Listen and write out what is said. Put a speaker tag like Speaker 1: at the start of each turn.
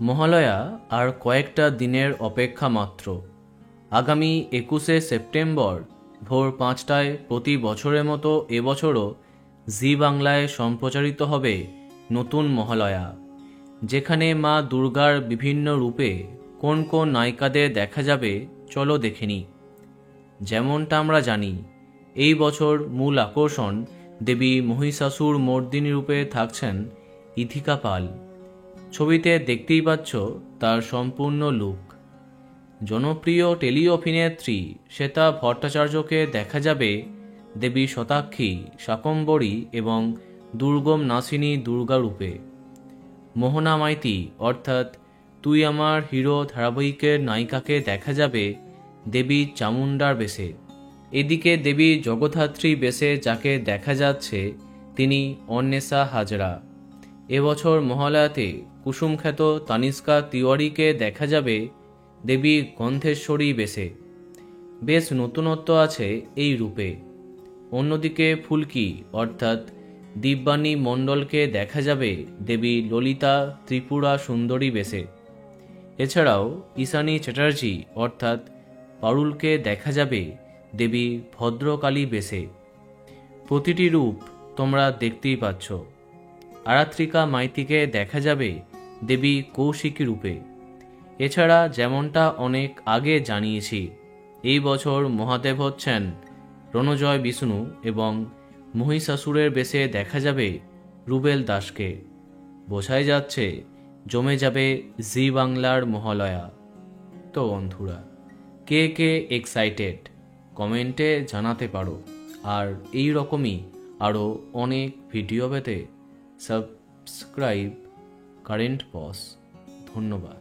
Speaker 1: মহালয়া আর কয়েকটা দিনের অপেক্ষা মাত্র। আগামী 21শে সেপ্টেম্বর ভোর 5টায় প্রতি বছরের মতো এবছরও জি বাংলায় সম্প্রচারিত হবে নতুন মহালয়া, যেখানে মা দুর্গার বিভিন্ন রূপে কোন কোন নায়িকাদের দেখা যাবে চলো দেখে নিই। যেমনটা আমরা জানি, এই বছর মূল আকর্ষণ দেবী মহিষাসুর মর্দিনী রূপে থাকছেন ইথিকা পাল। ছবিতে দেখতেই পাচ্ছ তার সম্পূর্ণ লুক। জনপ্রিয় টেলি অভিনেত্রী শ্বেতা ভট্টাচার্যকে দেখা যাবে দেবী শতাক্ষী, শাকম্ভরী এবং দুর্গম নাসিনী দুর্গা রূপে। মোহনা মাইতি অর্থাৎ তুই আমার হিরো ধারাবাহিকের নায়িকাকে দেখা যাবে দেবী চামুণ্ডার বেশে। এদিকে দেবী জগদ্ধাত্রী বেশে যাকে দেখা যাচ্ছে তিনি অন্বেষা হাজরা। এবছর মহালয়াতে কুসুমখ্যাত তানিষ্কা তিওয়ারিকে দেখা যাবে দেবী গন্ধেশ্বরী বেশে। বেশ নতুনত্ব আছে এই রূপে। অন্যদিকে ফুলকি অর্থাৎ দিব্যানী মণ্ডলকে দেখা যাবে দেবী ললিতা ত্রিপুরা সুন্দরী বেশে। এছাড়াও ঈশানী চ্যাটার্জি অর্থাৎ পারুলকে দেখা যাবে দেবী ভদ্রকালী বেশে। প্রতিটি রূপ তোমরা দেখতেই পাচ্ছ। আরাত্রিকা মাইতিকে দেখা যাবে দেবী কৌশিকী রূপে। এছাড়া যেমনটা অনেক আগে জানিয়েছি, এই বছর মহাদেব হচ্ছেন রণজয় বিষ্ণু এবং মহিষাসুরের বেশে দেখা যাবে রুবেল দাসকে। বোঝাই যাচ্ছে জমে যাবে জি বাংলার মহালয়া। তো বন্ধুরা, কে কে এক্সাইটেড কমেন্টে জানাতে পারো। আর এই রকমই আরও অনেক ভিডিও পেতে সাবস্ক্রাইব কারেন্ট পজ। ধন্যবাদ।